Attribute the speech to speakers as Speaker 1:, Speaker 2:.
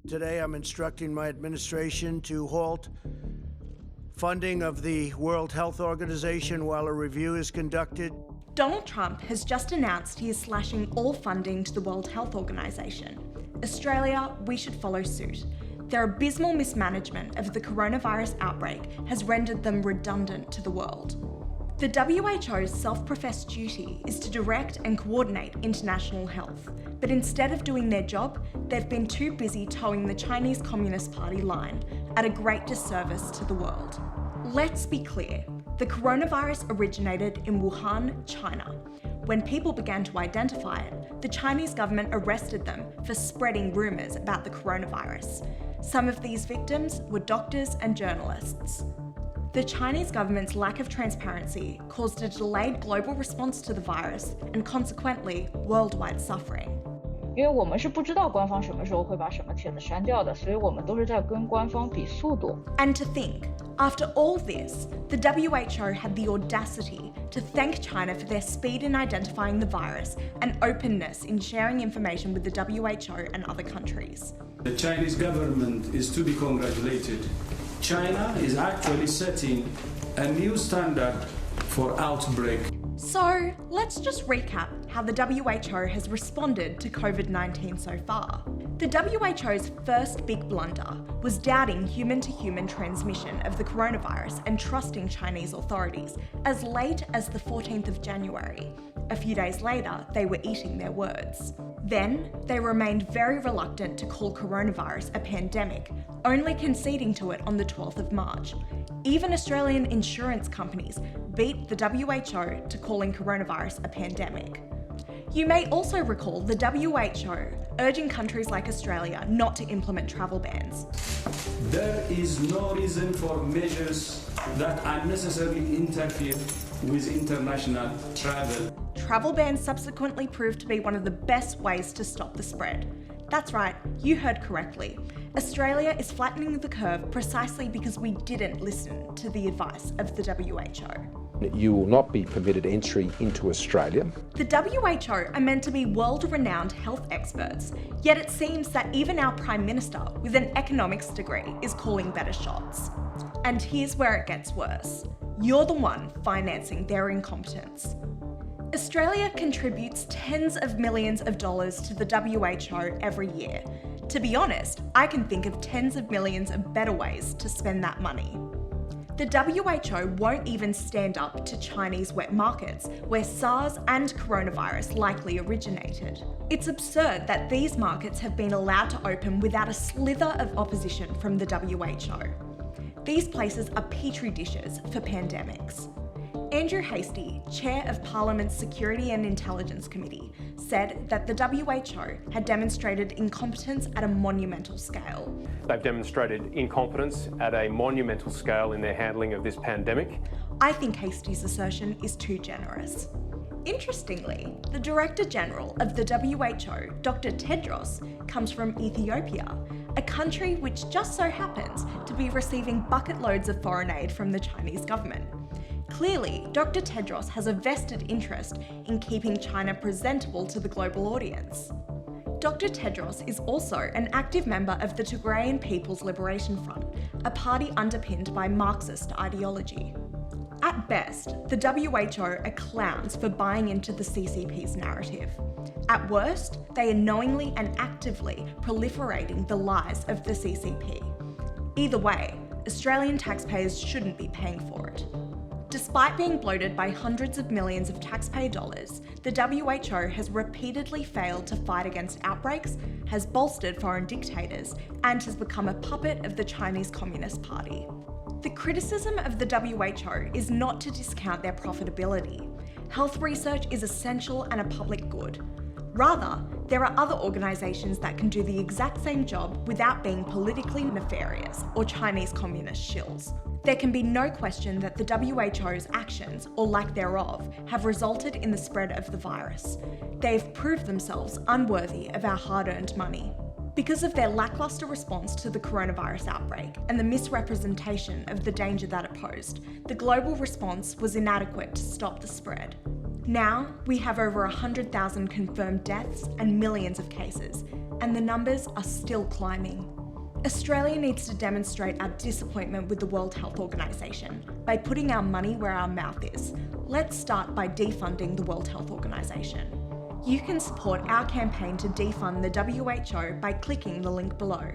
Speaker 1: Today, I'm instructing my administration to halt funding of the World Health Organization while a review is conducted.
Speaker 2: Donald Trump has just announced he is slashing all funding to the World Health Organization. Australia, we should follow suit. Their abysmal mismanagement of the coronavirus outbreak has rendered them redundant to the world. The WHO's self-professed duty is to direct and coordinate international health, but instead of doing their job, they've been too busy towing the Chinese Communist Party line at a great disservice to the world. Let's be clear, the coronavirus originated in Wuhan, China. When people began to identify it, the Chinese government arrested them for spreading rumours about the coronavirus. Some of these victims were doctors and journalists. The Chinese government's lack of transparency caused a delayed global response to the virus and consequently worldwide suffering.
Speaker 3: 因为我们是不知道官方什么时候会把什么帖子删掉的，所以我们都是在跟官方比速度。
Speaker 2: And to think, after all this, the WHO had the audacity to thank China for their speed in identifying the virus and openness in sharing information with the WHO and other countries.
Speaker 4: The Chinese government is to be congratulated. China is actually setting a new standard for outbreak.
Speaker 2: So let's just recap how the WHO has responded to COVID-19 so far. The WHO's first big blunder was doubting human-to-human transmission of the coronavirus and trusting Chinese authorities as late as the 14th of January. A few days later, they were eating their words. Then, they remained very reluctant to call coronavirus a pandemic, only conceding to it on the 12th of March. Even Australian insurance companies beat the WHO to calling coronavirus a pandemic. You may also recall the WHO urging countries like Australia not to implement travel bans.
Speaker 4: There is no reason for measures that unnecessarily interfere with international travel.
Speaker 2: Travel bans subsequently proved to be one of the best ways to stop the spread. That's right, you heard correctly. Australia is flattening the curve precisely because we didn't listen to the advice of the WHO.
Speaker 5: You will not be permitted entry into Australia.
Speaker 2: The WHO are meant to be world-renowned health experts, yet it seems that even our Prime Minister with an economics degree is calling better shots. And here's where it gets worse. You're the one financing their incompetence. Australia contributes tens of millions of dollars to the WHO every year. To be honest, I can think of tens of millions of better ways to spend that money. The WHO won't even stand up to Chinese wet markets, where SARS and coronavirus likely originated. It's absurd that these markets have been allowed to open without a slither of opposition from the WHO. These places are petri dishes for pandemics. Andrew Hastie, Chair of Parliament's Security and Intelligence Committee, said that the WHO had demonstrated incompetence at a monumental scale.
Speaker 6: They've demonstrated incompetence at a monumental scale in their handling of this pandemic.
Speaker 2: I think Hastie's assertion is too generous. Interestingly, the Director General of the WHO, Dr. Tedros, comes from Ethiopia, a country which just so happens to be receiving bucket loads of foreign aid from the Chinese government. Clearly, Dr. Tedros has a vested interest in keeping China presentable to the global audience. Dr. Tedros is also an active member of the Tigrayan People's Liberation Front, a party underpinned by Marxist ideology. At best, the WHO are clowns for buying into the CCP's narrative. At worst, they are knowingly and actively proliferating the lies of the CCP. Either way, Australian taxpayers shouldn't be paying for it. Despite being bloated by hundreds of millions of taxpayer dollars, the WHO has repeatedly failed to fight against outbreaks, has bolstered foreign dictators, and has become a puppet of the Chinese Communist Party. The criticism of the WHO is not to discount their profitability. Health research is essential and a public good. Rather, there are other organisations that can do the exact same job without being politically nefarious or Chinese communist shills. There can be no question that the WHO's actions, or lack thereof, have resulted in the spread of the virus. They have proved themselves unworthy of our hard-earned money. Because of their lacklustre response to the coronavirus outbreak and the misrepresentation of the danger that it posed, the global response was inadequate to stop the spread. Now, we have over 100,000 confirmed deaths and millions of cases, and the numbers are still climbing. Australia needs to demonstrate our disappointment with the World Health Organization by putting our money where our mouth is. Let's start by defunding the World Health Organization. You can support our campaign to defund the WHO by clicking the link below.